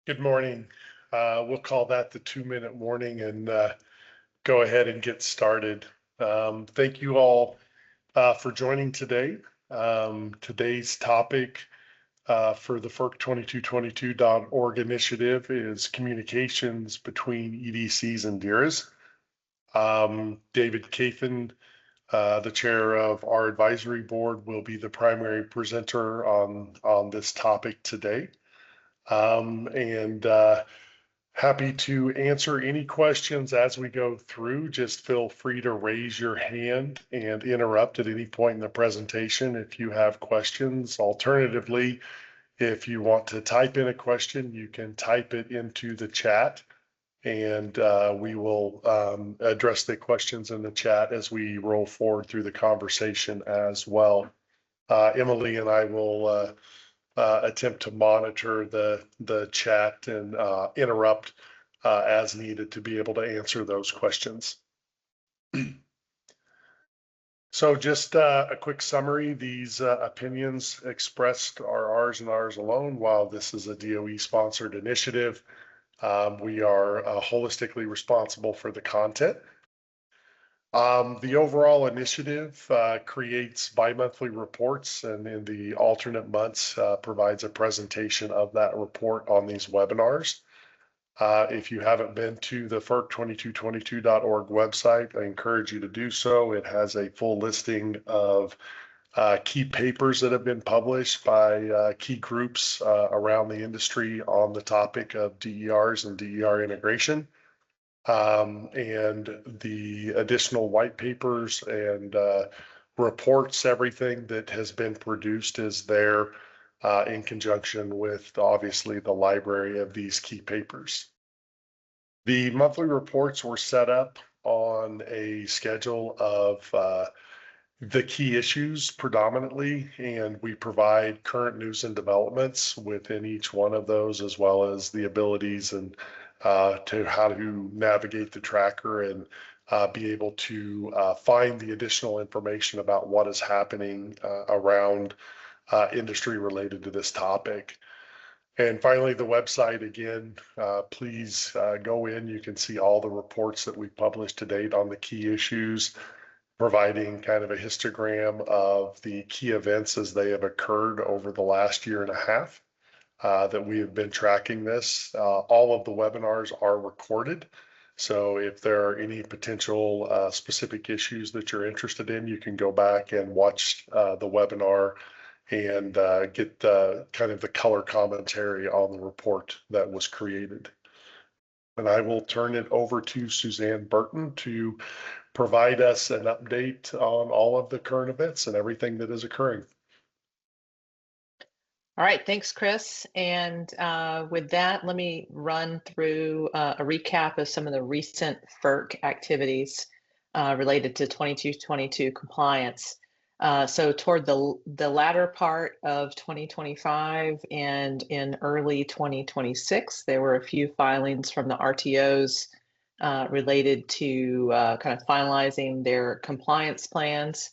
Good morning. We'll call that the 2-minute warning and go ahead and get started. Thank you all for joining today. Today's topic for the FERC 2222.org initiative is communications between EDCs and DERAs. David Kathan, the chair of our advisory board, will be the primary presenter on this topic today. Happy to answer any questions as we go through. Just feel free to raise your hand and interrupt at any point in the presentation if you have questions. Alternatively, if you want to type in a question, you can type it into the chat, and we will address the questions in the chat as we roll forward through the conversation as well. Emily and I will attempt to monitor the chat and interrupt as needed to be able to answer those questions. So just a quick summary, these opinions expressed are ours and ours alone. While this is a DOE-sponsored initiative, we are holistically responsible for the content. The overall initiative creates bi-monthly reports, and in the alternate months provides a presentation of that report on these webinars. If you haven't been to the FERC2222.org website, I encourage you to do so. It has a full listing of key papers that have been published by key groups around the industry on the topic of DERs and DER integration. And the additional white papers and reports, everything that has been produced is there in conjunction with obviously the library of these key papers. The monthly reports were set up on a schedule of the key issues predominantly, and we provide current news and developments within each one of those, as well as the abilities and to how to navigate the tracker and be able to find the additional information about what is happening around industry related to this topic. And finally, the website, again, please go in. You can see all the reports that we've published to date on the key issues, providing kind of a histogram of the key events as they have occurred over the last year and a half. That we have been tracking this. All of the webinars are recorded. So if there are any potential specific issues that you're interested in, you can go back and watch the webinar and get kind of the color commentary on the report that was created. And I will turn it over to Suzanne Bertin to provide us an update on all of the current events and everything that is occurring. All right, thanks, Chris. And with that, let me run through a recap of some of the recent FERC activities related to 2222 compliance. So toward the latter part of 2025 and in early 2026, there were a few filings from the RTOs related to kind of finalizing their compliance plans.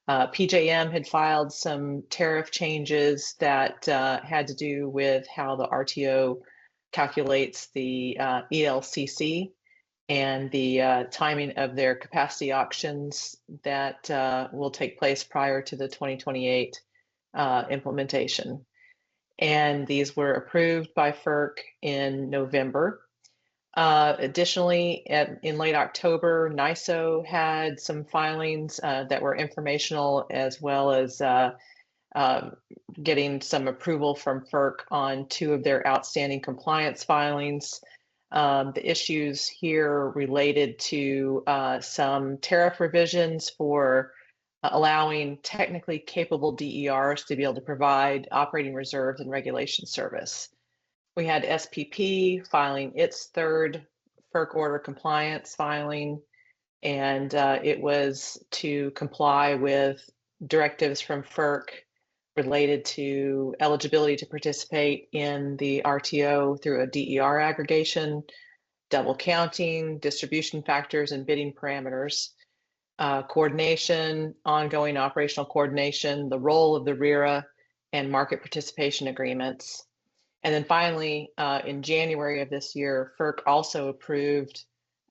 PJM had filed some tariff changes that had to do with how the RTO calculates the ELCC and the timing of their capacity auctions that will take place prior to the 2028 implementation. And these were approved by FERC in November. Additionally, in late October, NYISO had some filings that were informational, as well as getting some approval from FERC on 2 of their outstanding compliance filings. The issues here related to some tariff revisions for allowing technically capable DERs to be able to provide operating reserves and regulation service. We had SPP filing its 3rd FERC Order compliance filing, and it was to comply with directives from FERC related to eligibility to participate in the RTO through a DER aggregation, double counting, distribution factors, and bidding parameters, coordination, ongoing operational coordination, the role of the RERA, and market participation agreements. And then finally, in January of this year, FERC also approved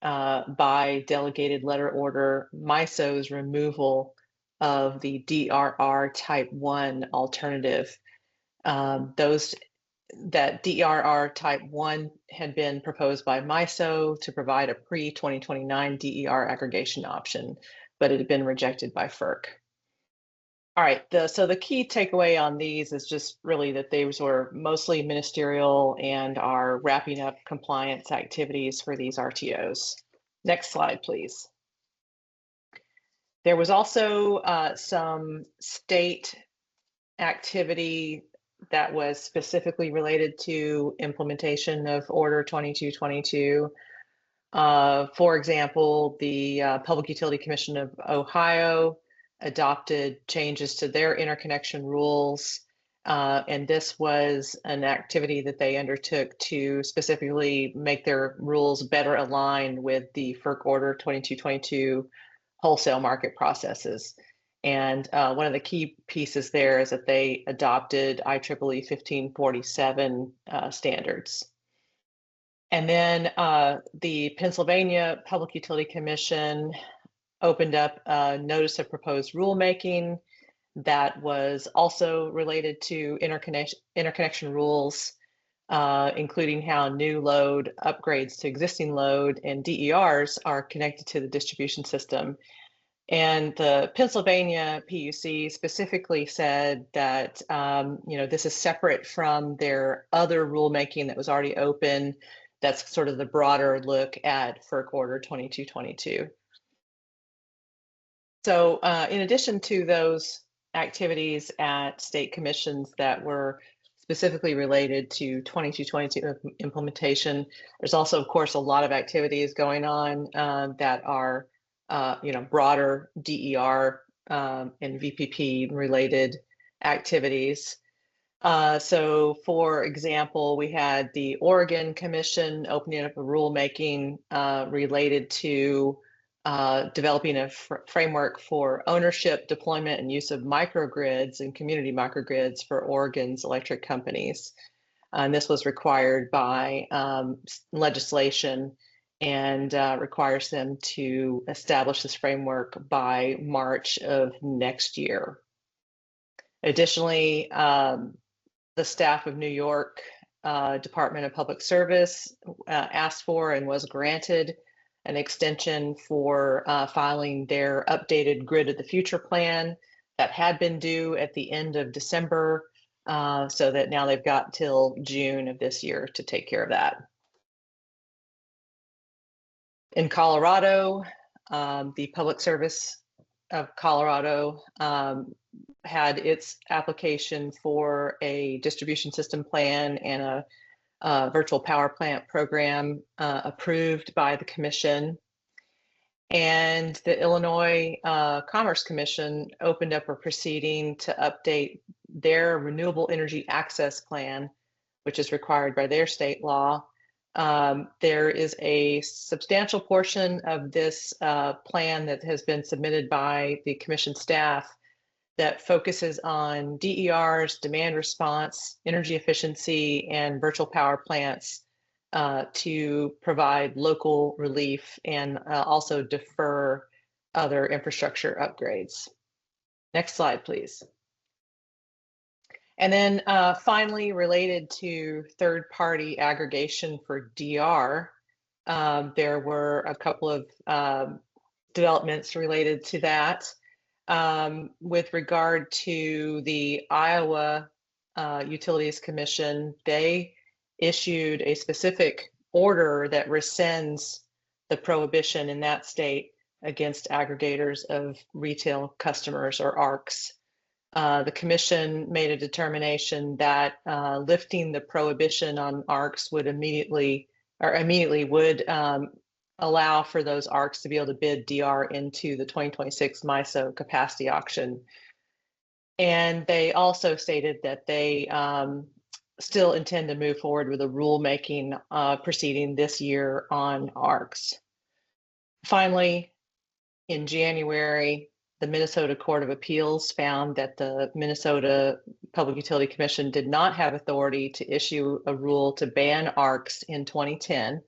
by delegated letter order MISO's removal of the DRR Type 1 alternative. That DRR Type 1 had been proposed by MISO to provide a pre-2029 DER aggregation option, but it had been rejected by FERC. All right, so the key takeaway on these is just really that these were mostly ministerial and are wrapping up compliance activities for these RTOs. Next slide, please. There was also some state activity that was specifically related to implementation of Order 2222. For example, the Public Utility Commission of Ohio adopted changes to their interconnection rules. And this was an activity that they undertook to specifically make their rules better aligned with the FERC Order 2222 wholesale market processes. And one of the key pieces there is that they adopted IEEE 1547 standards. And then the Pennsylvania Public Utility Commission opened up a notice of proposed rulemaking that was also related to interconnection rules, including how new load upgrades to existing load and DERs are connected to the distribution system. And the Pennsylvania PUC specifically said that this is separate from their other rulemaking that was already open. That's sort of the broader look at FERC Order 2222. So in addition to those activities at state commissions that were specifically related to 2222 implementation, there's also, of course, a lot of activities going on that are broader DER and VPP related activities. So for example, we had the Oregon Commission opening up a rulemaking related to developing a framework for ownership, deployment, and use of microgrids and community microgrids for Oregon's electric companies. And this was required by legislation and requires them to establish this framework by March of next year. Additionally, the staff of New York Department of Public Service asked for and was granted an extension for filing their updated Grid of the Future plan that had been due at the end of December, so that now they've got till June of this year to take care of that. In Colorado, the Public Service of Colorado had its application for a distribution system plan and a virtual power plant program approved by the commission. And the Illinois Commerce Commission opened up a proceeding to update their renewable energy access plan, which is required by their state law. There is a substantial portion of this plan that has been submitted by the commission staff that focuses on DERs, demand response, energy efficiency, and virtual power plants to provide local relief and also defer other infrastructure upgrades. Next slide, please. And then finally, related to third-party aggregation for DR, there were a couple of developments related to that. With regard to the Iowa Utilities Commission, they issued a specific order that rescinds the prohibition in that state against aggregators of retail customers, or ARCs. The commission made a determination that lifting the prohibition on ARCs would immediately would allow for those ARCs to be able to bid DR into the 2026 MISO capacity auction. And they also stated that they still intend to move forward with a rulemaking proceeding this year on ARCs. Finally, in January, the Minnesota Court of Appeals found that the Minnesota Public Utility Commission did not have authority to issue a rule to ban ARCs in 2010,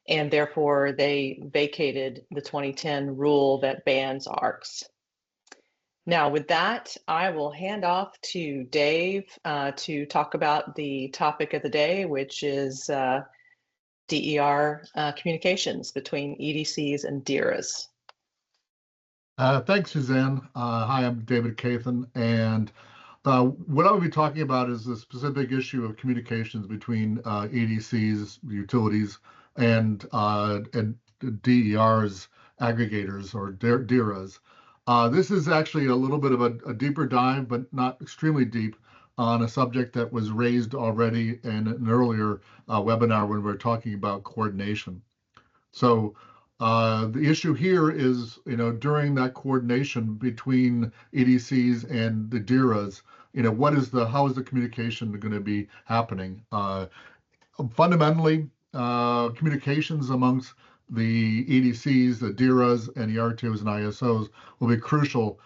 and therefore they vacated the 2010 rule that bans ARCs. Now, with that, I will hand off to Dave to talk about the topic of the day, which is DER communications between EDCs and DERAs. Thanks, Suzanne. Hi, I'm David Kathan, and what I will be talking about is the specific issue of communications between EDCs, utilities, and DERs, aggregators, or DERAs. This is actually a little bit of a deeper dive, but not extremely deep, on a subject that was raised already in an earlier webinar when we were talking about coordination. So the issue here is, during that coordination between EDCs and the DERAs, how is the communication going to be happening? Fundamentally, communications amongst the EDCs, the DERAs, and the RTOs and ISOs will be crucial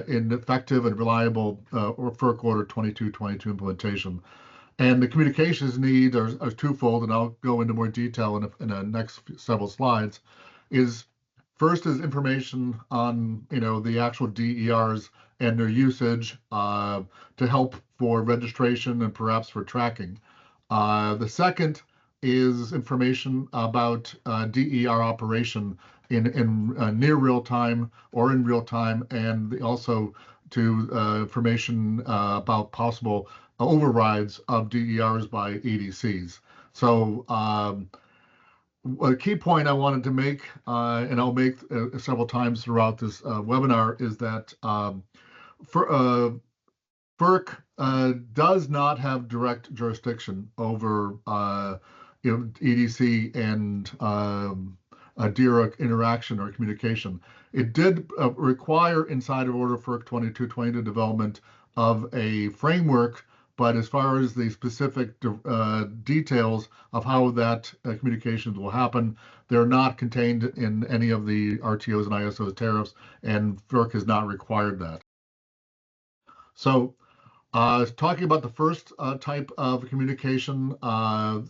in effective and reliable FERC Order 2222 implementation. And the communications need are twofold, and I'll go into more detail in the next several slides. First is information on the actual DERs and their usage to help for registration and perhaps for tracking. The second is information about DER operation in near real time or in real time, and also to information about possible overrides of DERs by EDCs. So a key point I wanted to make, and I'll make several times throughout this webinar, is that FERC does not have direct jurisdiction over EDC and DERA interaction or communication. It did require inside of Order FERC 2220 the development of a framework, but as far as the specific details of how that communications will happen, they're not contained in any of the RTOs and ISOs tariffs, and FERC has not required that. So talking about the first type of communication,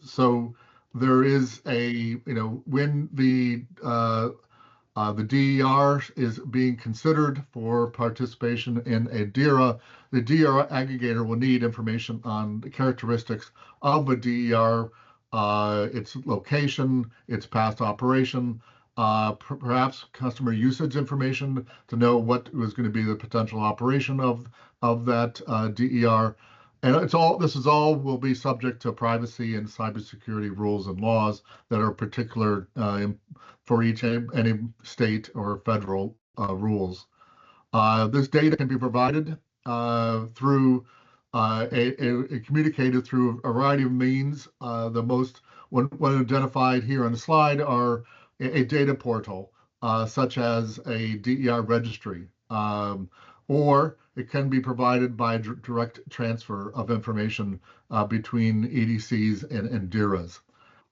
so there is when the DER is being considered for participation in a DERA, the DER aggregator will need information on the characteristics of a DER, its location, its past operation, perhaps customer usage information to know what was going to be the potential operation of that DER. And this is all will be subject to privacy and cybersecurity rules and laws that are particular for any state or federal rules. This data can be provided through communicated through a variety of means. The most one identified here on the slide are a data portal, such as a DER registry, or it can be provided by direct transfer of information between EDCs and DERAs.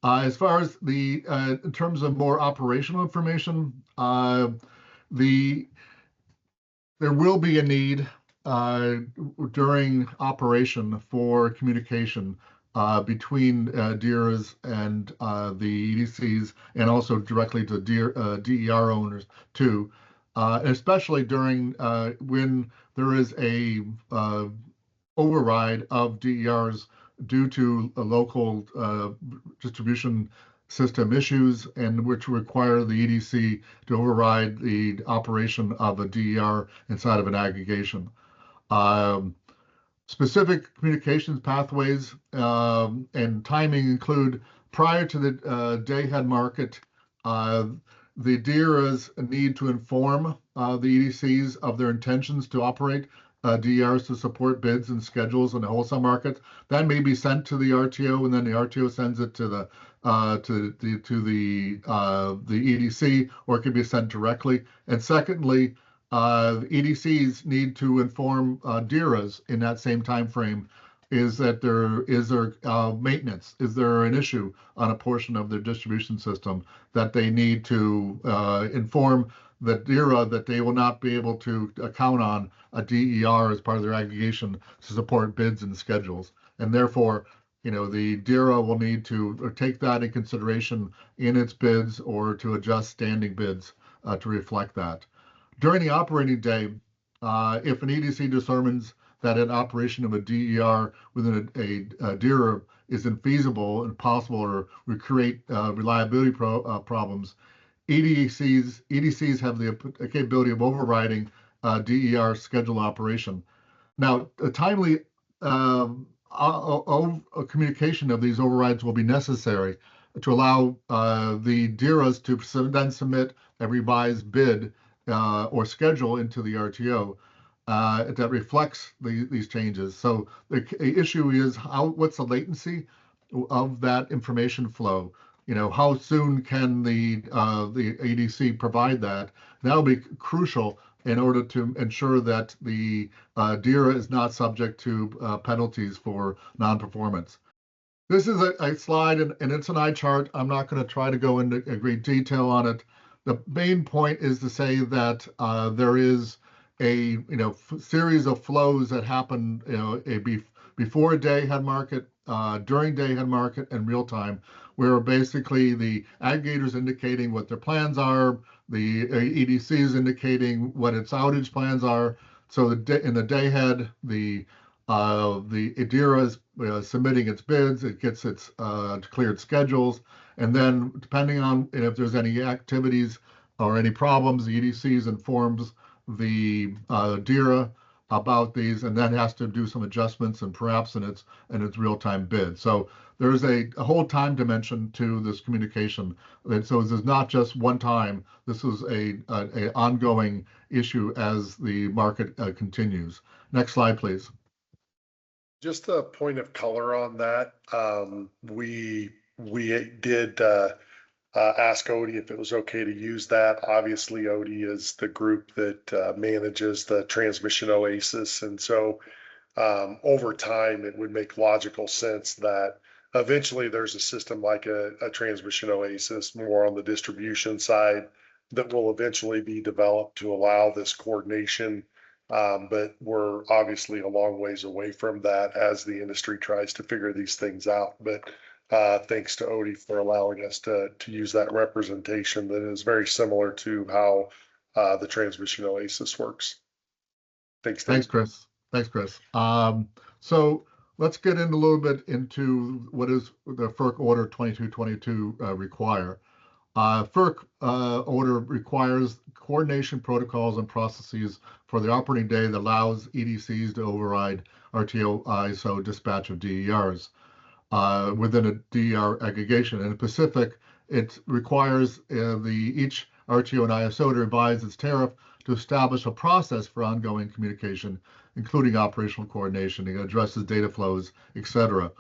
As far as in terms of more operational information, there will be a need during operation for communication between DERAs and the EDCs, and also directly to DER owners too, especially during when there is a override of DERs due to a local distribution system issues, and which require the EDC to override the operation of a DER inside of an aggregation. Specific communications pathways and timing include prior to the day-ahead market. The DERAs need to inform the EDCs of their intentions to operate DERs to support bids and schedules in the wholesale market. That may be sent to the RTO, and then the RTO sends it to the EDC, or it can be sent directly. And secondly, EDCs need to inform DERAs in that same time frame. Is there maintenance? Is there an issue on a portion of their distribution system that they need to inform the DERA that they will not be able to count on a DER as part of their aggregation to support bids and schedules. And therefore, the DERA will need to take that in consideration in its bids or to adjust standing bids to reflect that. During the operating day, if an EDC determines that an operation of a DER within a DERA is infeasible, impossible, or would create reliability problems, EDCs have the capability of overriding DER schedule operation. Now, a timely communication of these overrides will be necessary to allow the DERAs to then submit a revised bid or schedule into the RTO that reflects these changes. So the issue is what's the latency of that information flow? How soon can the EDC provide that? That'll be crucial in order to ensure that the DERA is not subject to penalties for non-performance. This is a slide, and it's an eye chart. I'm not going to try to go into great detail on it. The main point is to say that there is a series of flows that happen before a day-ahead market, during day-ahead market, and real time, where basically the aggregators indicating what their plans are, the EDC is indicating what its outage plans are. So in the day-ahead, the DERA is submitting its bids, it gets its cleared schedules, and then depending on if there's any activities or any problems, the EDC informs the DERA about these, and then has to do some adjustments and perhaps in its real-time bid. So there's a whole time dimension to this communication. And so this is not just one time. This is a ongoing issue as the market continues. Next slide, please. Just a point of color on that. We did ask ODI if it was okay to use that. Obviously, ODI is the group that manages the transmission oasis. And so over time, it would make logical sense that eventually there's a system like a transmission oasis more on the distribution side that will eventually be developed to allow this coordination. But we're obviously a long ways away from that as the industry tries to figure these things out. But thanks to ODI for allowing us to use that representation that is very similar to how the transmission oasis works. Thanks, Dave. Thanks, Chris. So let's get in a little bit into what does the FERC Order 2222 require. FERC Order requires coordination protocols and processes for the operating day that allows EDCs to override RTO ISO dispatch of DERs. Within a DER aggregation. In the Pacific, it requires each RTO and ISO to revise its tariff to establish a process for ongoing communication, including operational coordination. It addresses data flows, etc.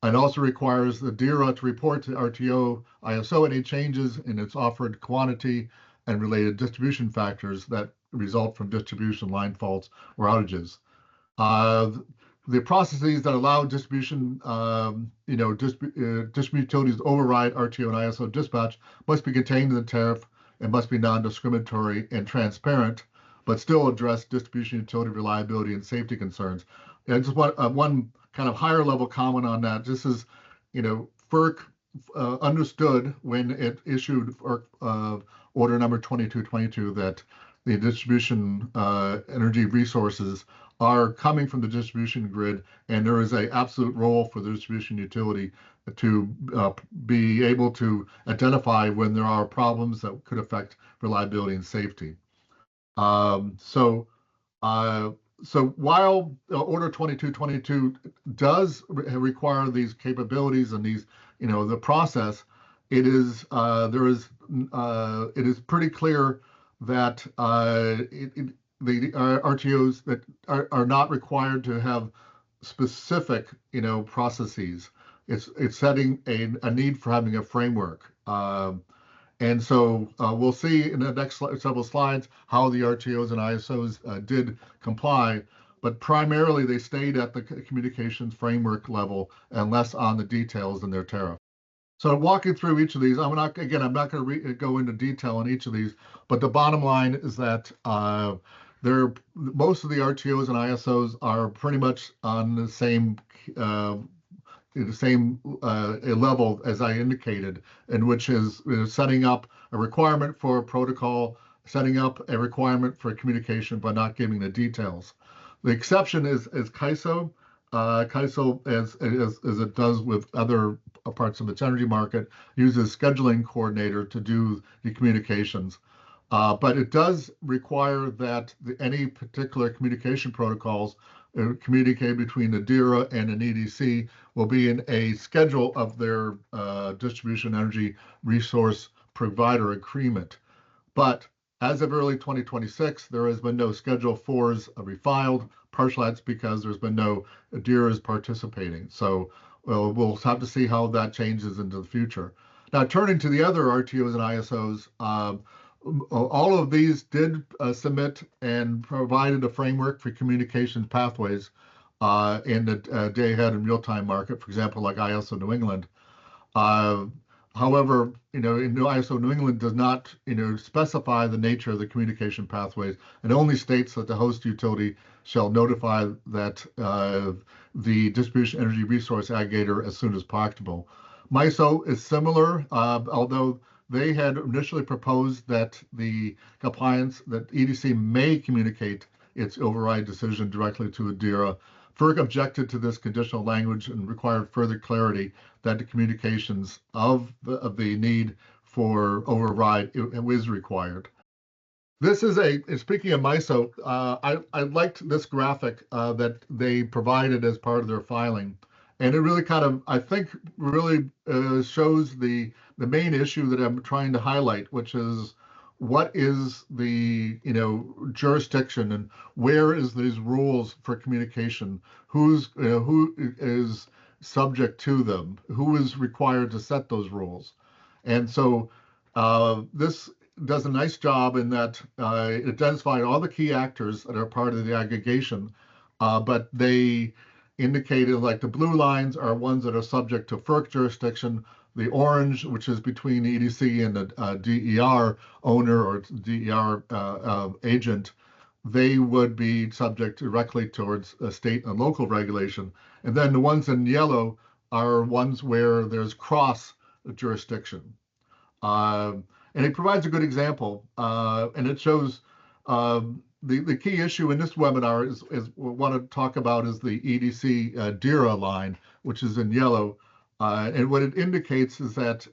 It also requires the DERA to report to RTO ISO any changes in its offered quantity and related distribution factors that result from distribution line faults or outages. The processes that allow distribution, distribution utilities to override RTO and ISO dispatch must be contained in the tariff and must be non-discriminatory and transparent, but still address distribution utility reliability and safety concerns. And just one kind of higher level comment on that. This is, FERC understood when it issued Order number 2222 that the distribution energy resources are coming from the distribution grid, and there is an absolute role for the distribution utility to be able to identify when there are problems that could affect reliability and safety. So while Order 2222 does require these capabilities and these, the process, it is pretty clear that the RTOs that are not required to have specific, processes. It's setting a need for having a framework. And so we'll see in the next several slides how the RTOs and ISOs did comply, but primarily they stayed at the communications framework level and less on the details in their tariff. So walking through each of these, I'm not going to go into detail on each of these, but the bottom line is that most of the RTOs and ISOs are pretty much on the same level as I indicated, in which is setting up a requirement for a protocol, setting up a requirement for communication, but not giving the details. The exception is CAISO. CAISO, as it does with other parts of its energy market, uses scheduling coordinator to do the communications. But it does require that any particular communication protocols communicated between the DERA and an EDC will be in a schedule of their distribution energy resource provider agreement. But as of early 2026, there has been no Schedule 4s refiled. Partially that's because there's been no DERAs participating. So we'll have to see how that changes into the future. Now, turning to the other RTOs and ISOs, all of these did submit and provided a framework for communications pathways in the day-ahead and real-time market, for example, like ISO New England. However, in ISO New England does not, specify the nature of the communication pathways. It only states that the host utility shall notify that the distribution energy resource aggregator as soon as practicable. MISO is similar, although they had initially proposed that the compliance that EDC may communicate its override decision directly to the DERA. FERC objected to this conditional language and required further clarity that the communications of the need for override is required. This is speaking of MISO, I liked this graphic that they provided as part of their filing. And it really I think, really shows the main issue that I'm trying to highlight, which is what is the jurisdiction and where is these rules for communication? Who is subject to them? Who is required to set those rules? And so this does a nice job in that it identified all the key actors that are part of the aggregation, but they indicated like the blue lines are ones that are subject to FERC jurisdiction. The orange, which is between the EDC and the DER owner or DER agent, they would be subject directly towards state and local regulation. And then the ones in yellow are ones where there's cross jurisdiction. And it provides a good example, and it shows the key issue in this webinar is we want to talk about is the EDC DERA line, which is in yellow. And what it indicates is that,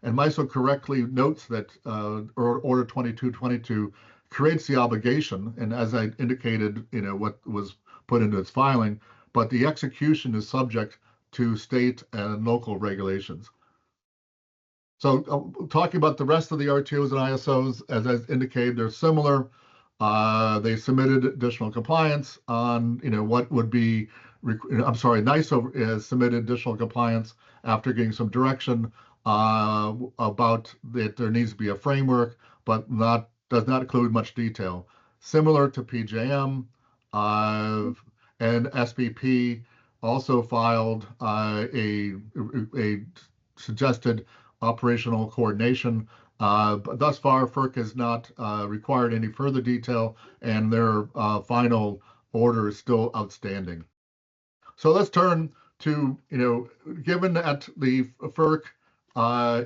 and MISO correctly notes that Order 2222 creates the obligation, and as I indicated, what was put into its filing, but the execution is subject to state and local regulations. So talking about the rest of the RTOs and ISOs, as I indicated, they're similar. They submitted additional compliance on, what would be, NISO has submitted additional compliance after getting some direction about that there needs to be a framework, but does not include much detail. Similar to PJM, and SPP also filed a suggested operational coordination. But thus far, FERC has not required any further detail, and their final order is still outstanding. So let's turn to, given that the FERC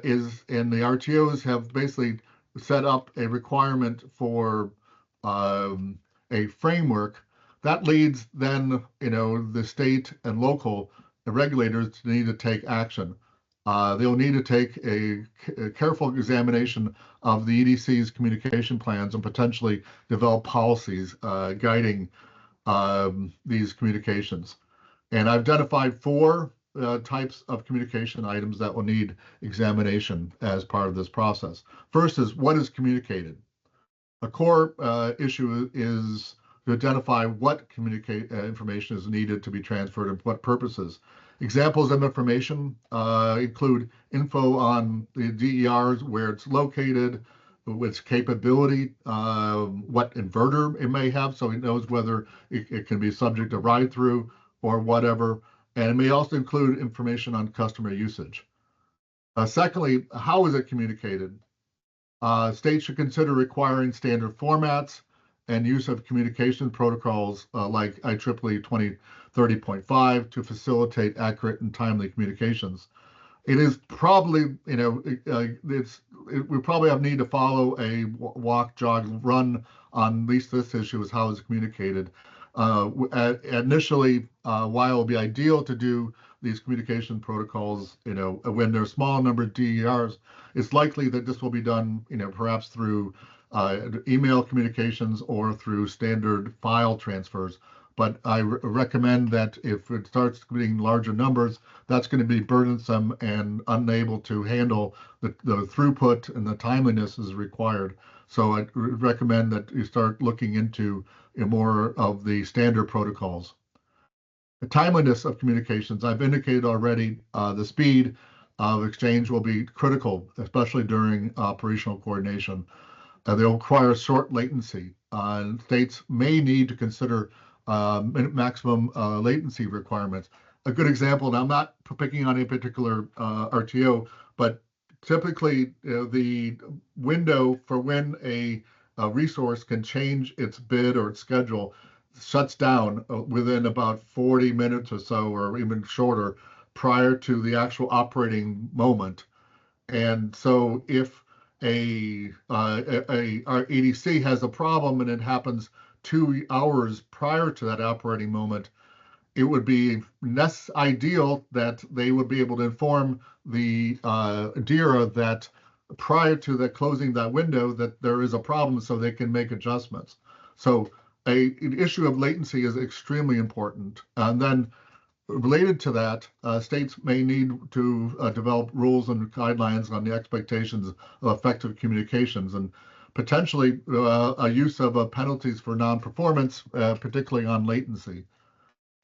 is and the RTOs have basically set up a requirement for a framework, that leads then, the state and local regulators to need to take action. They'll need to take a careful examination of the EDC's communication plans and potentially develop policies guiding these communications. And I've identified 4 types of communication items that will need examination as part of this process. First is what is communicated. A core issue is to identify what information is needed to be transferred and for what purposes. Examples of information include info on the DERs, where it's located, its capability, what inverter it may have, so it knows whether it can be subject to ride-through or whatever. And it may also include information on customer usage. Secondly, how is it communicated? States should consider requiring standard formats and use of communication protocols like IEEE 2030.5 to facilitate accurate and timely communications. It is probably, we probably have need to follow a walk, jog, run on at least this issue is how it's communicated. Initially, while it will be ideal to do these communication protocols, when there's a small number of DERs, it's likely that this will be done, perhaps through email communications or through standard file transfers. But I recommend that if it starts getting larger numbers, that's going to be burdensome and unable to handle the throughput and the timeliness is required. So I recommend that you start looking into more of the standard protocols. The timeliness of communications, I've indicated already, the speed of exchange will be critical, especially during operational coordination. They'll require short latency. States may need to consider maximum latency requirements. A good example, and I'm not picking on any particular RTO, but typically the window for when a resource can change its bid or its schedule shuts down within about 40 minutes or so, or even shorter, prior to the actual operating moment. And so if our EDC has a problem and it happens 2 hours prior to that operating moment, it would be less ideal that they would be able to inform the DERA that prior to the closing that window that there is a problem so they can make adjustments. So an issue of latency is extremely important. And then related to that, states may need to develop rules and guidelines on the expectations of effective communications and potentially a use of penalties for non-performance, particularly on latency.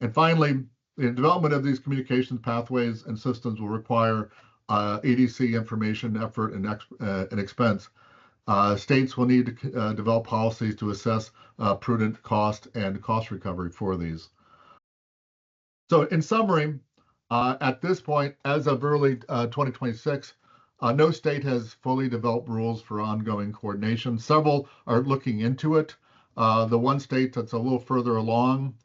And finally, the development of these communications pathways and systems will require EDC information, effort, and expense. States will need to develop policies to assess prudent cost and cost recovery for these. So in summary, at this point, as of early 2026, no state has fully developed rules for ongoing coordination. Several are looking into it. The one state that's a little further along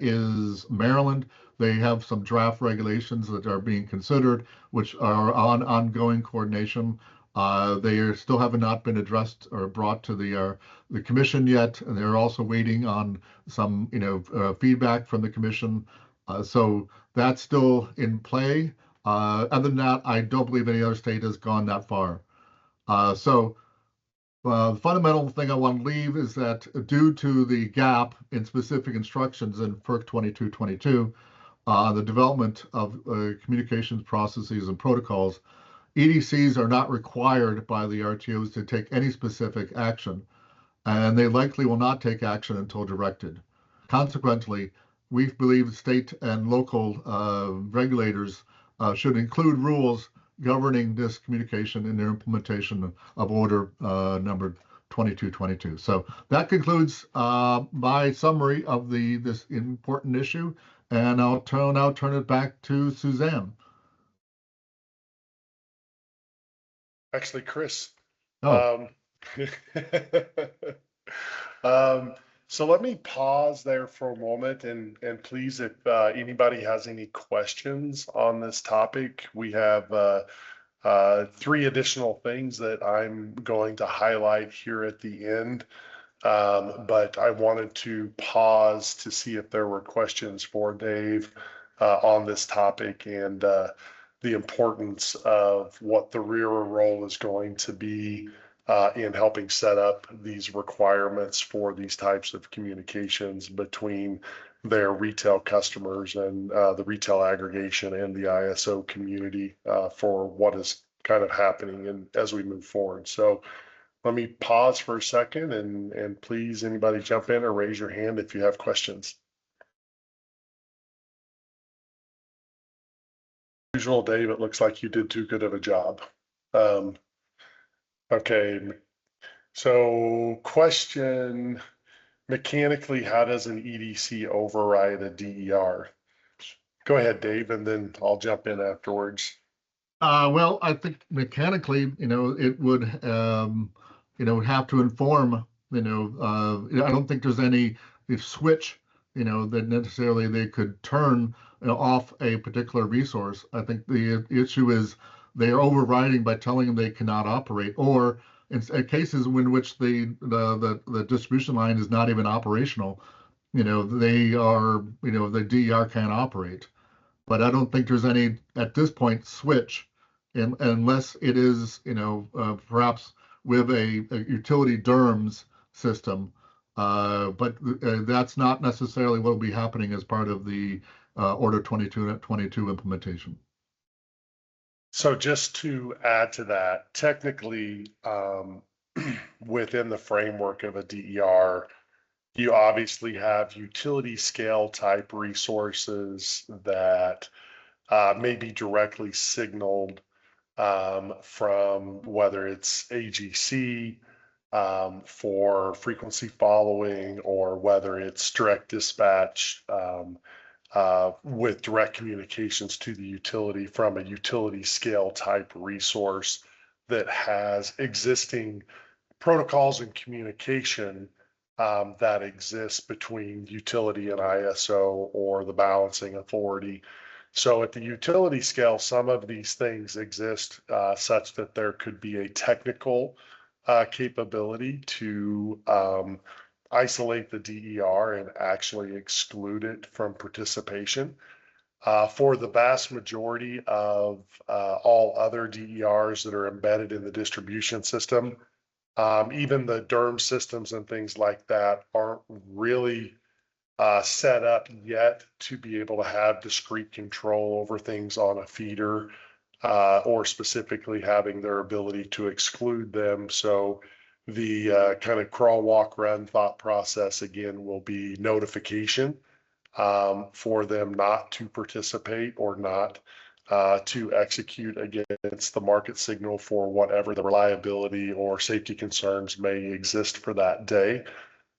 is Maryland. They have some draft regulations that are being considered, which are on ongoing coordination. They still have not been addressed or brought to the commission yet, and they're also waiting on some, feedback from the commission. So that's still in play. Other than that, I don't believe any other state has gone that far. The fundamental thing I want to leave is that due to the gap in specific instructions in FERC 2222, the development of communications processes and protocols, EDCs are not required by the RTOs to take any specific action, and they likely will not take action until directed. Consequently, we believe state and local regulators should include rules governing this communication in their implementation of Order number 2222. So that concludes my summary of this important issue, and I'll now turn it back to Suzanne. Actually, Chris. Oh. So let me pause there for a moment and please, if anybody has any questions on this topic, we have 3 additional things that I'm going to highlight here at the end. But I wanted to pause to see if there were questions for Dave on this topic and the importance of what the RERA role is going to be in helping set up these requirements for these types of communications between their retail customers and the retail aggregation and the ISO community for what is kind of happening as we move forward. So let me pause for a second and please anybody jump in or raise your hand if you have questions. Usual, Dave, it looks like you did too good of a job. Okay, so question, mechanically, how does an EDC override a DER? Go ahead, Dave, and then I'll jump in afterwards. Well, I think mechanically, it would, have to inform, I don't think there's any switch, that necessarily they could turn, off a particular resource. I think the issue is they are overriding by telling them they cannot operate, or in cases in which the distribution line is not even operational, they are, the DER can't operate. But I don't think there's any at this point switch, unless it is, perhaps with a utility DERMS system. But that's not necessarily what will be happening as part of the Order 2222 implementation. So just to add to that, technically, within the framework of a DER, you obviously have utility scale type resources that may be directly signaled from whether it's AGC for frequency following, or whether it's direct dispatch with direct communications to the utility from a utility scale type resource that has existing protocols and communication that exists between utility and ISO or the balancing authority. So at the utility scale, some of these things exist such that there could be a technical capability to isolate the DER and actually exclude it from participation. For the vast majority of all other DERs that are embedded in the distribution system, even the DERM systems and things like that aren't really set up yet to be able to have discrete control over things on a feeder, or specifically having their ability to exclude them. So the kind of crawl, walk, run thought process again will be notification for them not to participate or not to execute against the market signal for whatever the reliability or safety concerns may exist for that day.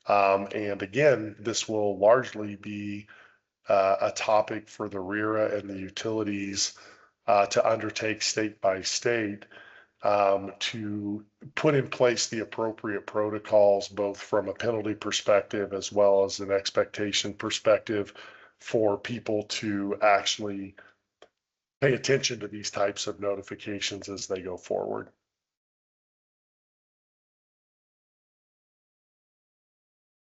And again, this will largely be a topic for the RERA and the utilities to undertake state by state to put in place the appropriate protocols, both from a penalty perspective as well as an expectation perspective, for people to actually pay attention to these types of notifications as they go forward.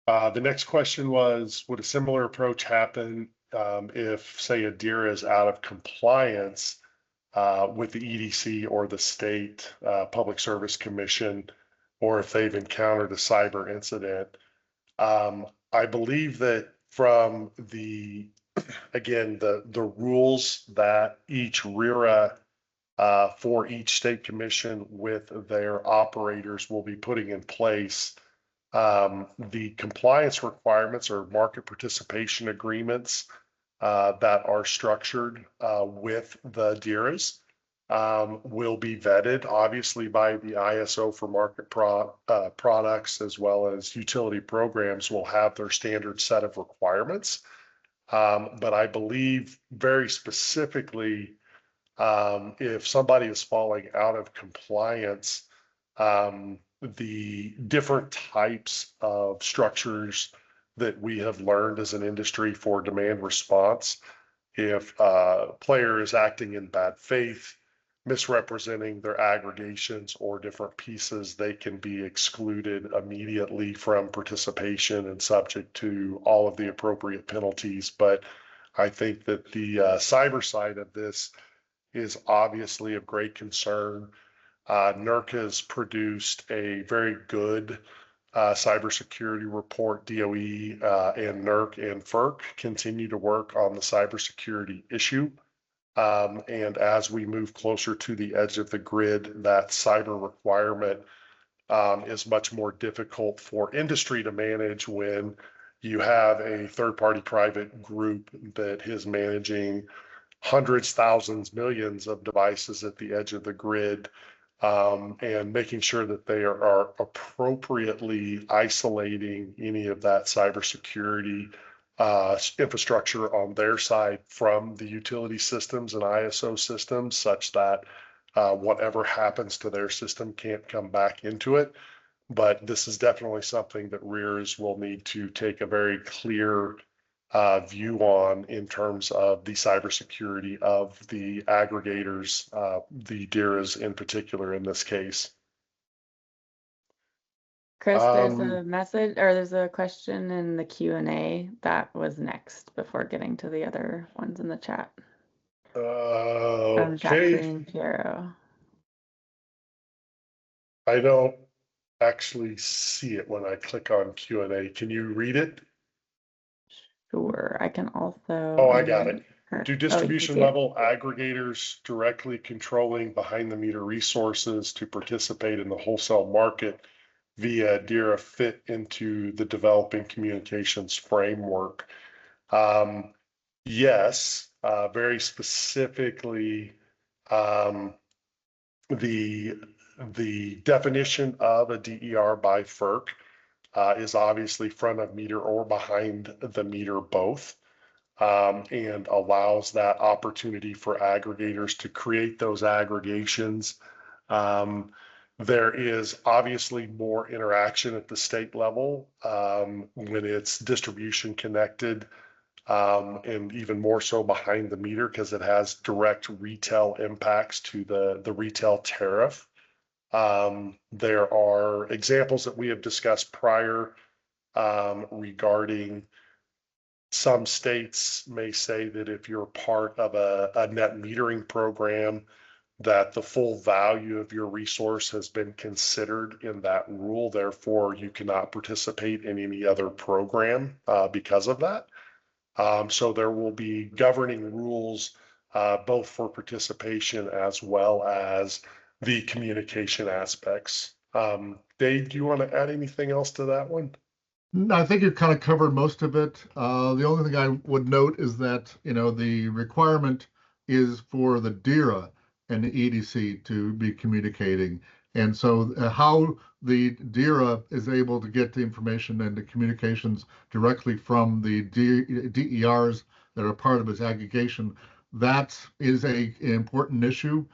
The next question was, would a similar approach happen if, say, a DERA is out of compliance with the EDC or the state Public Service Commission, or if they've encountered a cyber incident? I believe that from the rules that each RERA for each state commission with their operators will be putting in place, the compliance requirements or market participation agreements that are structured with the DERAs will be vetted, obviously, by the ISO for market products, as well as utility programs will have their standard set of requirements. But I believe very specifically, if somebody is falling out of compliance, the different types of structures that we have learned as an industry for demand response, if a player is acting in bad faith, misrepresenting their aggregations or different pieces, they can be excluded immediately from participation and subject to all of the appropriate penalties. But I think that the cyber side of this is obviously of great concern. NERC has produced a very good cybersecurity report. DOE and NERC and FERC continue to work on the cybersecurity issue. And as we move closer to the edge of the grid, that cyber requirement is much more difficult for industry to manage when you have a third-party private group that is managing hundreds, thousands, millions of devices at the edge of the grid, and making sure that they are appropriately isolating any of that cybersecurity infrastructure on their side from the utility systems and ISO systems, such that whatever happens to their system can't come back into it. But this is definitely something that REERs will need to take a very clear view on in terms of the cybersecurity of the aggregators, the DERAs in particular in this case. Chris, there's a message or there's a question in the Q&A that was next before getting to the other ones in the chat. From Okay. Jacqueline Piero. I don't actually see it when I click on Q&A. Can you read it? Sure, I can also. Oh, I got it. Her. Do distribution level aggregators directly controlling behind the meter resources to participate in the wholesale market via DERA fit into the developing communications framework? Yes, very specifically, the definition of a DER by FERC is obviously front of meter or behind the meter both, and allows that opportunity for aggregators to create those aggregations. There is obviously more interaction at the state level when it's distribution connected, and even more so behind the meter because it has direct retail impacts to the retail tariff. There are examples that we have discussed prior regarding some states may say that if you're part of a net metering program, that the full value of your resource has been considered in that rule. Therefore, you cannot participate in any other program because of that. So there will be governing rules both for participation as well as the communication aspects. Dave, do you want to add anything else to that one? I think you kind of covered most of it. The only thing I would note is that, the requirement is for the DERA and the EDC to be communicating. And so how the DERA is able to get the information and the communications directly from the DERs that are part of its aggregation, that is an important issue,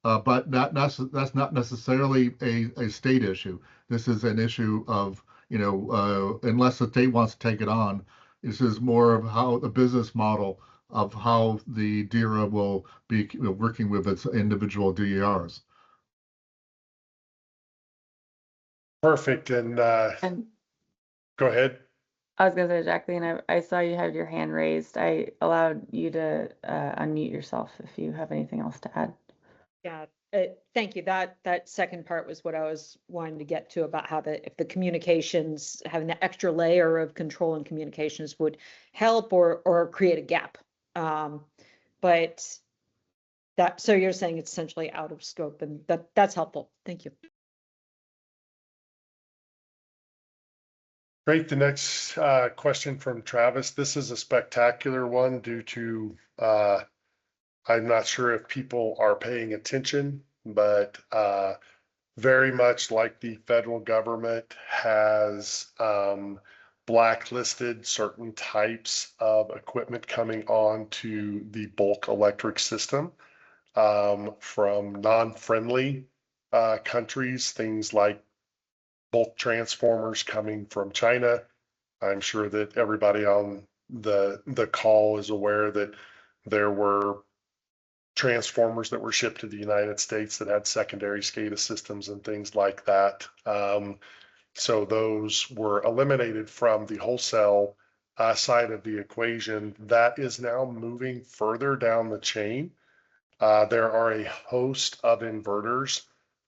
but that's not necessarily a state issue. This is an issue of, unless the state wants to take it on, this is more of how the business model of how the DERA will be working with its individual DERs. Perfect. And go ahead. I was going to say, Jacqueline, I saw you had your hand raised. I allowed you to unmute yourself if you have anything else to add. Yeah, thank you. That second part was what I was wanting to get to about how if the communications, having that extra layer of control and communications would help or create a gap. But so you're saying it's essentially out of scope, and that's helpful. Thank you. Great. The next question from Travis. This is a spectacular one due to I'm not sure if people are paying attention, but very much like the federal government has blacklisted certain types of equipment coming on to the bulk electric system from non-friendly countries, things like bulk transformers coming from China. I'm sure that everybody on the call is aware that there were transformers that were shipped to the United States that had secondary SCADA systems and things like that. So those were eliminated from the wholesale side of the equation. That is now moving further down the chain. There are a host of inverters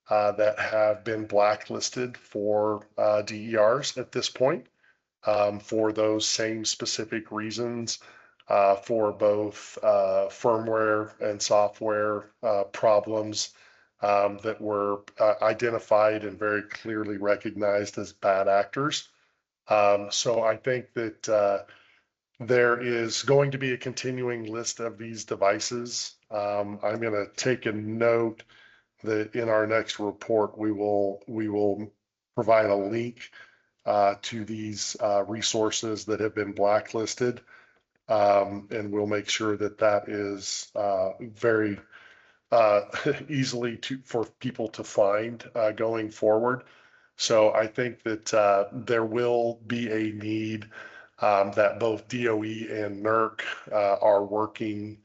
that have been blacklisted for DERs at this point for those same specific reasons. For both firmware and software problems that were identified and very clearly recognized as bad actors. So I think that there is going to be a continuing list of these devices. I'm going to take a note that in our next report, we will provide a link to these resources that have been blacklisted. And we'll make sure that that is very, easily for people to find going forward. So I think that there will be a need that both DOE and NERC are working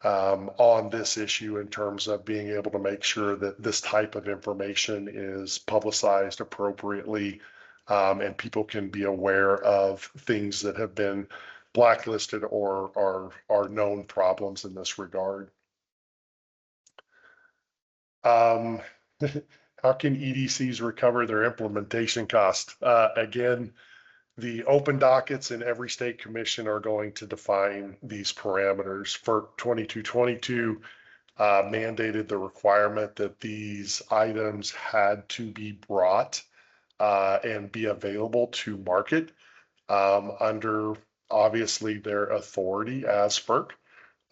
on this issue in terms of being able to make sure that this type of information is publicized appropriately, and people can be aware of things that have been blacklisted or are known problems in this regard. How can EDCs recover their implementation cost? Again, the open dockets in every state commission are going to define these parameters. FERC 2222 mandated the requirement that these items had to be brought and be available to market under obviously their authority as FERC.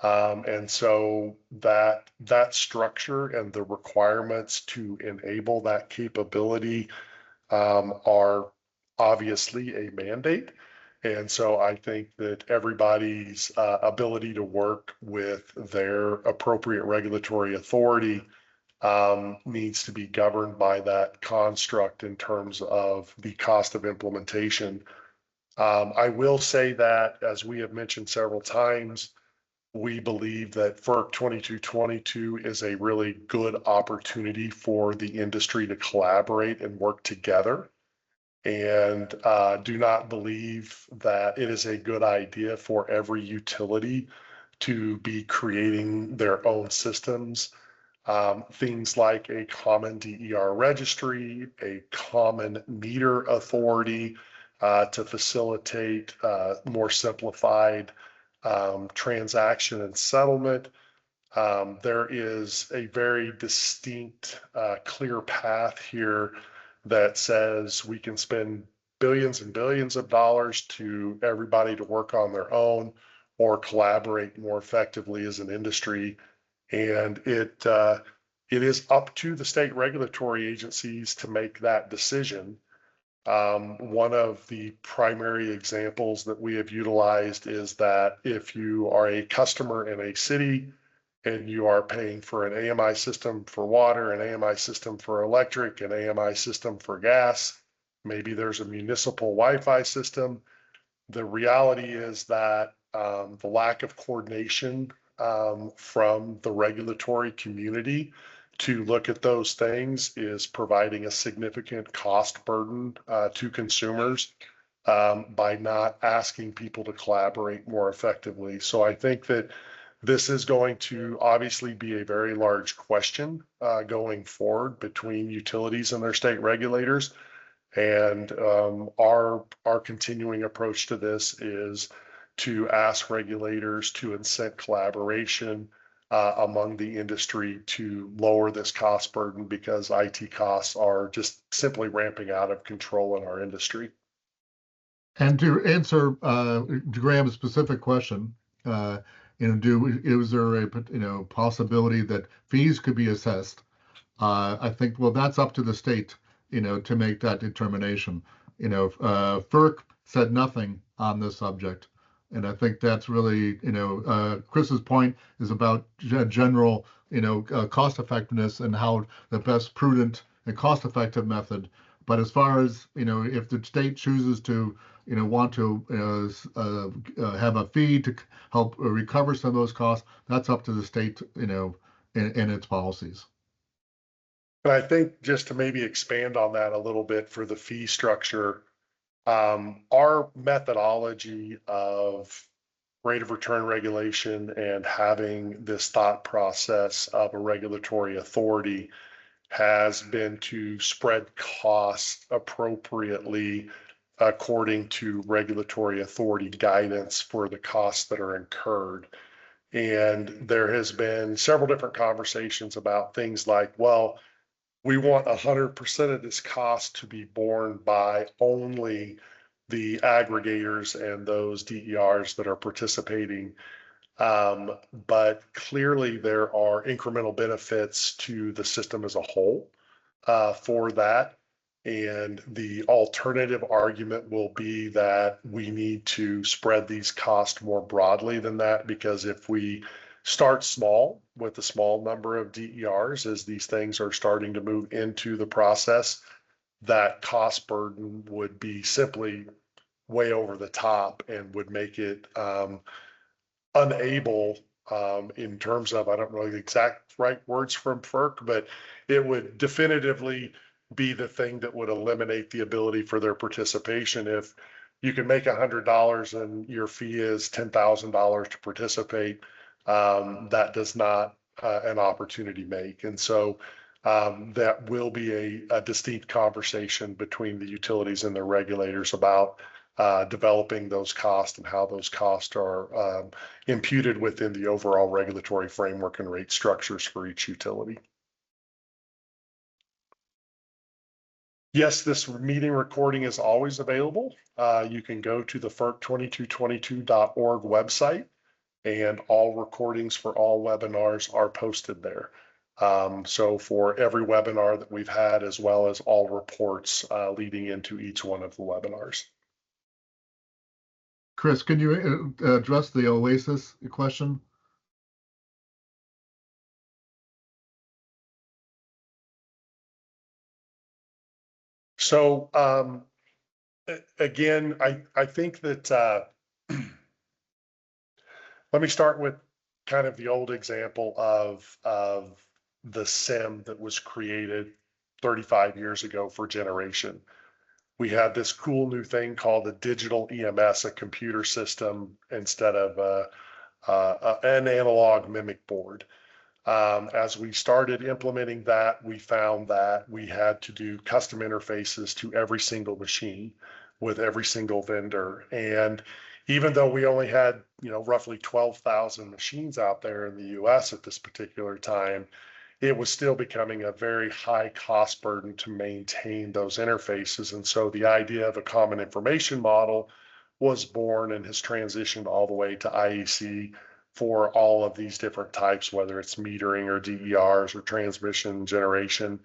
And so that structure and the requirements to enable that capability are obviously a mandate. And so I think that everybody's ability to work with their appropriate regulatory authority needs to be governed by that construct in terms of the cost of implementation. I will say that, as we have mentioned several times, we believe that FERC 2222 is a really good opportunity for the industry to collaborate and work together, and do not believe that it is a good idea for every utility to be creating their own systems. Things like a common DER registry, a common meter authority to facilitate more simplified transaction and settlement. There is a very distinct, clear path here that says we can spend billions and billions of dollars to everybody to work on their own or collaborate more effectively as an industry. And it is up to the state regulatory agencies to make that decision. One of the primary examples that we have utilized is that if you are a customer in a city and you are paying for an AMI system for water, an AMI system for electric, an AMI system for gas, maybe there's a municipal Wi-Fi system. The reality is that the lack of coordination from the regulatory community to look at those things is providing a significant cost burden to consumers by not asking people to collaborate more effectively. So I think that this is going to obviously be a very large question going forward between utilities and their state regulators. And our continuing approach to this is to ask regulators to incent collaboration among the industry to lower this cost burden, because IT costs are just simply ramping out of control in our industry. And to answer Graham's specific question, is there a possibility that fees could be assessed? I think, well, that's up to the state, to make that determination. FERC said nothing on this subject. And I think that's really, Chris's point is about general, cost effectiveness and how the best prudent and cost effective method. But as far as, if the state chooses to, want to have a fee to help recover some of those costs, that's up to the state, in its policies. And I think just to maybe expand on that a little bit for the fee structure, our methodology of rate of return regulation and having this thought process of a regulatory authority has been to spread costs appropriately according to regulatory authority guidance for the costs that are incurred. And there has been several different conversations about things like, well, we want 100% of this cost to be borne by only the aggregators and those DERs that are participating. But clearly there are incremental benefits to the system as a whole for that. And the alternative argument will be that we need to spread these costs more broadly than that, because if we start small with a small number of DERs as these things are starting to move into the process. That cost burden would be simply way over the top and would make it unable in terms of, I don't know the exact right words from FERC, but it would definitively be the thing that would eliminate the ability for their participation. If you can make $100 and your fee is $10,000 to participate, that does not an opportunity make. And so that will be a distinct conversation between the utilities and the regulators about developing those costs and how those costs are imputed within the overall regulatory framework and rate structures for each utility. Yes, this meeting recording is always available. You can go to the FERC2222.org website, and all recordings for all webinars are posted there. So for every webinar that we've had, as well as all reports leading into each one of the webinars. Chris, can you address the OASIS question? So again, I think that let me start with kind of the old example of the SIM that was created 35 years ago for generation. We had this cool new thing called a digital EMS, a computer system, instead of an analog mimic board. As we started implementing that, we found that we had to do custom interfaces to every single machine with every single vendor. And even though we only had, roughly 12,000 machines out there in the US at this particular time, it was still becoming a very high cost burden to maintain those interfaces. And so the idea of a common information model was born and has transitioned all the way to IEC for all of these different types, whether it's metering or DERs or transmission generation.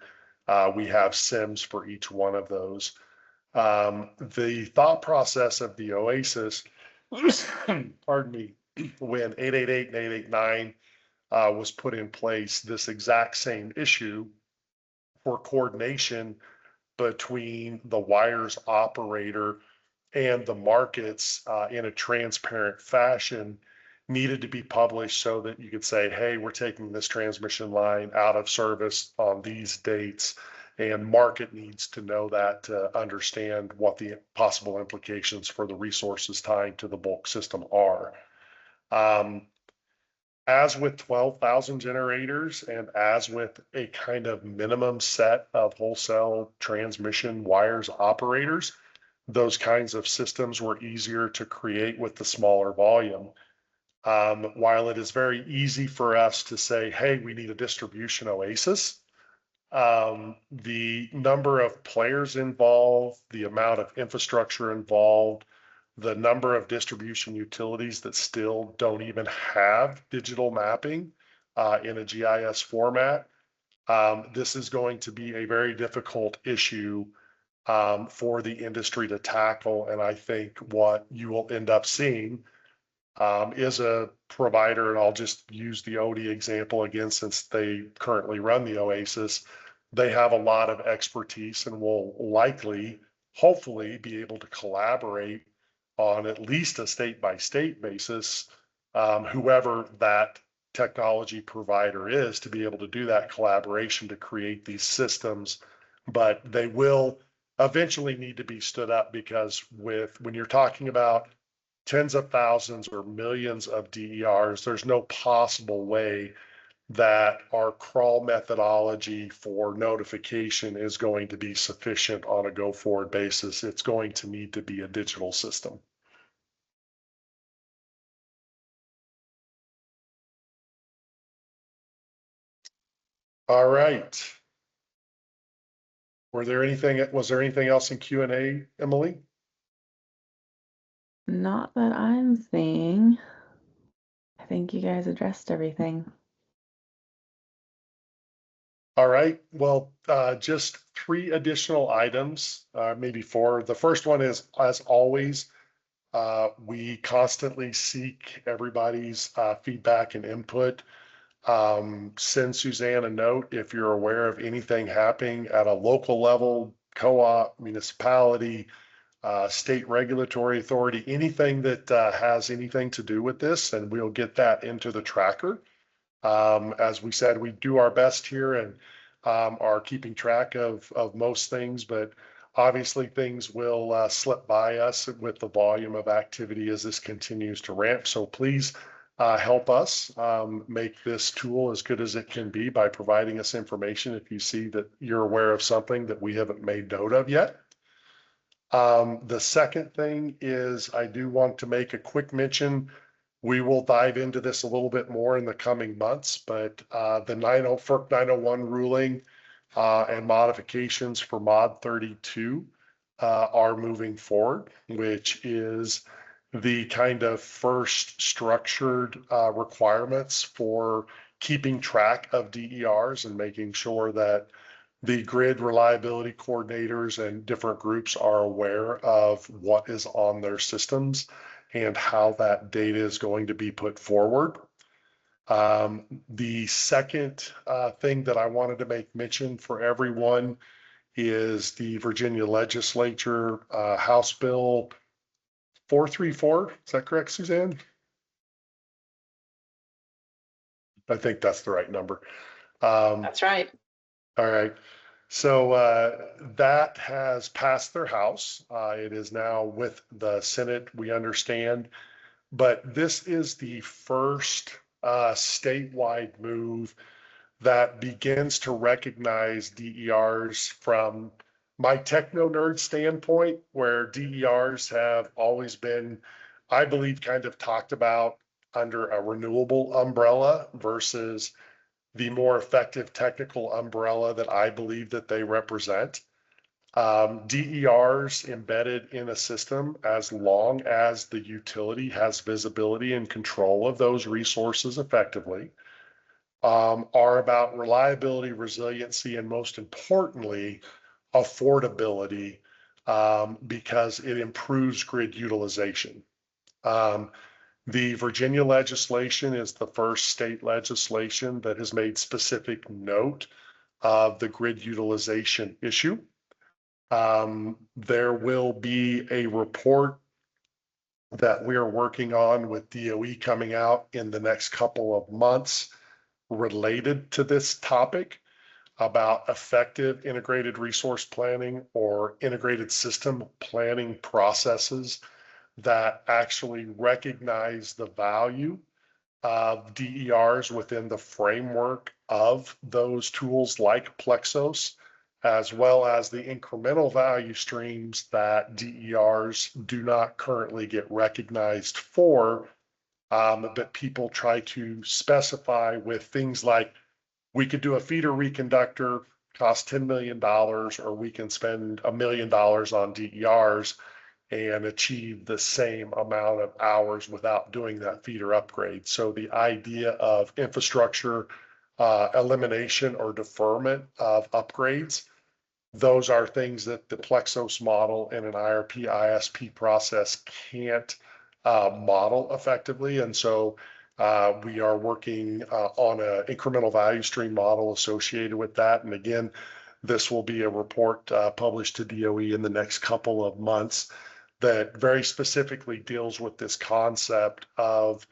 We have SIMs for each one of those. The thought process of the OASIS, pardon me, when 888 and 889 was put in place, this exact same issue for coordination between the wires operator and the markets in a transparent fashion needed to be published so that you could say, hey, we're taking this transmission line out of service on these dates, and market needs to know that to understand what the possible implications for the resources tying to the bulk system are. As with 12,000 generators and as with a kind of minimum set of wholesale transmission wires operators, those kinds of systems were easier to create with the smaller volume. While it is very easy for us to say, hey, we need a distribution OASIS, the number of players involved, the amount of infrastructure involved, the number of distribution utilities that still don't even have digital mapping in a GIS format, this is going to be a very difficult issue for the industry to tackle. And I think what you will end up seeing is a provider, and I'll just use the ODI example again, since they currently run the OASIS. They have a lot of expertise and will likely, hopefully, be able to collaborate on at least a state-by-state basis, whoever that technology provider is, to be able to do that collaboration to create these systems. But they will eventually need to be stood up, because when you're talking about tens of thousands or millions of DERs, there's no possible way that our crawl methodology for notification is going to be sufficient on a go-forward basis. It's going to need to be a digital system. All right. Was there anything else in Q&A, Emily? Not that I'm seeing. I think you guys addressed everything. All right. Well, just 3 additional items, maybe 4. The first one is, as always, We constantly seek everybody's feedback and input. Send Suzanne a note if you're aware of anything happening at a local level, co-op, municipality, state regulatory authority, anything that has anything to do with this, and we'll get that into the tracker. As we said, we do our best here and are keeping track of most things, but obviously things will slip by us with the volume of activity as this continues to ramp. So please help us make this tool as good as it can be by providing us information if you see that you're aware of something that we haven't made note of yet. The second thing is I do want to make a quick mention. We will dive into this a little bit more in the coming months, but the FERC 901 ruling and modifications for Mod 32 are moving forward, which is the kind of first structured requirements for keeping track of DERs and making sure that the grid reliability coordinators and different groups are aware of what is on their systems and how that data is going to be put forward. The second thing that I wanted to make mention for everyone is the Virginia legislature, House Bill 434. Is that correct, Suzanne? I think that's the right number. That's right. All right. So that has passed their House. It is now with the Senate, we understand. But this is the first statewide move that begins to recognize DERs from my techno nerd standpoint, where DERs have always been, I believe, kind of talked about under a renewable umbrella versus the more effective technical umbrella that I believe that they represent. DERs embedded in a system, as long as the utility has visibility and control of those resources effectively, are about reliability, resiliency, and most importantly, affordability, because it improves grid utilization. The Virginia legislation is the first state legislation that has made specific note of the grid utilization issue. There will be a report that we are working on with DOE coming out in the next couple of months related to this topic about effective integrated resource planning or integrated system planning processes that actually recognize the value of DERs within the framework of those tools like Plexos, as well as the incremental value streams that DERs do not currently get recognized for, but people try to specify with things like, we could do a feeder reconductor, cost $10 million, or we can spend $1 million on DERs and achieve the same amount of hours without doing that feeder upgrade. So the idea of infrastructure elimination or deferment of upgrades, those are things that the Plexos model and an IRP ISP process can't model effectively. And so we are working on an incremental value stream model associated with that. And again, this will be a report published to DOE in the next couple of months that very specifically deals with this concept of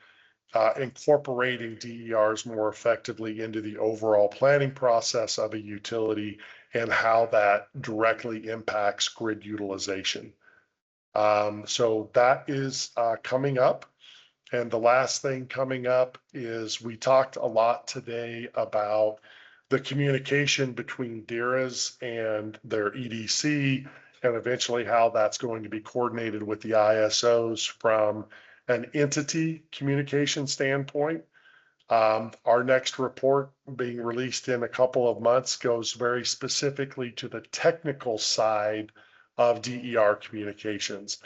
incorporating DERs more effectively into the overall planning process of a utility and how that directly impacts grid utilization. So that is coming up. And the last thing coming up is we talked a lot today about the communication between DERAs and their EDC, and eventually how that's going to be coordinated with the ISOs from an entity communication standpoint. Our next report being released in a couple of months goes very specifically to the technical side of DER communications,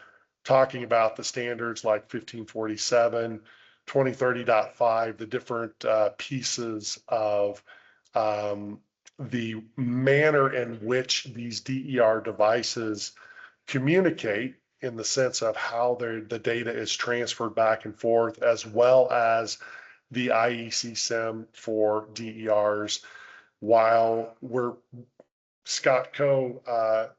talking about the standards like 1547, 2030.5, the different pieces of the manner in which these DER devices communicate in the sense of how the data is transferred back and forth, as well as the IEC SIM for DERs. While Scott Coe,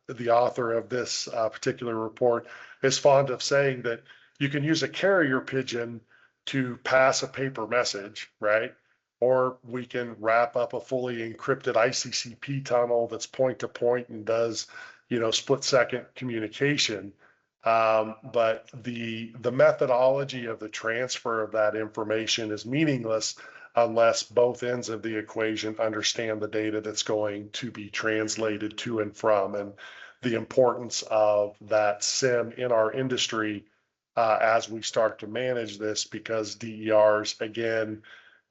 the author of this particular report, is fond of saying that you can use a carrier pigeon to pass a paper message, right? Or we can wrap up a fully encrypted ICCP tunnel that's point to point and does, split-second communication. But the methodology of the transfer of that information is meaningless unless both ends of the equation understand the data that's going to be translated to and from, and the importance of that SIM in our industry as we start to manage this, because DERs, again,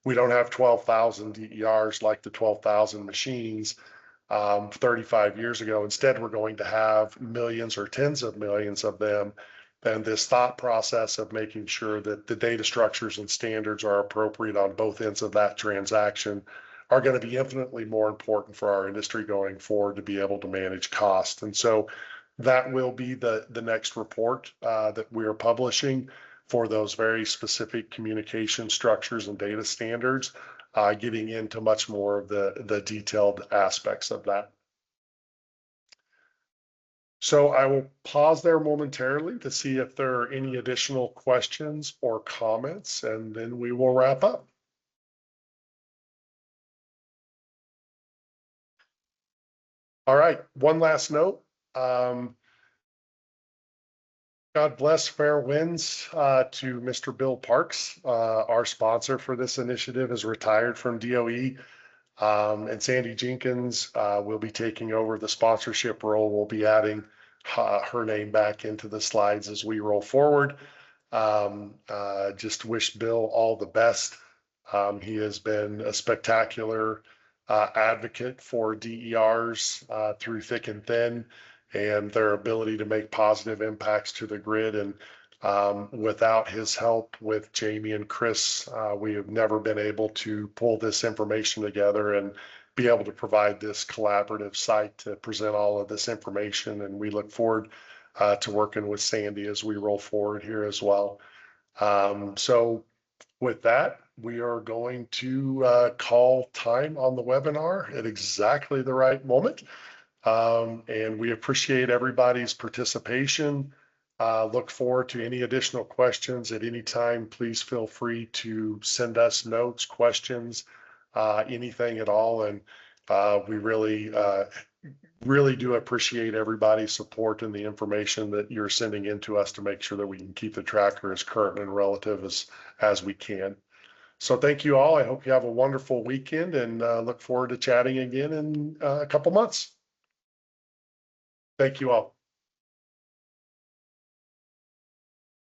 we don't have 12,000 DERs like the 12,000 machines 35 years ago. Instead, we're going to have millions or tens of millions of them. And this thought process of making sure that the data structures and standards are appropriate on both ends of that transaction are going to be infinitely more important for our industry going forward to be able to manage cost. And so that will be the next report that we are publishing for those very specific communication structures and data standards, getting into much more of the detailed aspects of that. So I will pause there momentarily to see if there are any additional questions or comments, and then we will wrap up. All right, one last note. God bless, fair winds to Mr. Bill Parks. Our sponsor for this initiative is retired from DOE. And Sandy Jenkins will be taking over the sponsorship role. We'll be adding her name back into the slides as we roll forward. Just wish Bill all the best. He has been a spectacular advocate for DERs through thick and thin, and their ability to make positive impacts to the grid. And without his help with Jamie and Chris, we have never been able to pull this information together and be able to provide this collaborative site to present all of this information. And we look forward to working with Sandy as we roll forward here as well. So with that, we are going to call time on the webinar at exactly the right moment. And we appreciate everybody's participation. Look forward to any additional questions at any time. Please feel free to send us notes, questions, anything at all. And we really do appreciate everybody's support and the information that you're sending in to us to make sure that we can keep the tracker as current and relative as we can. So thank you all. I hope you have a wonderful weekend, and look forward to chatting again in a couple months. Thank you all.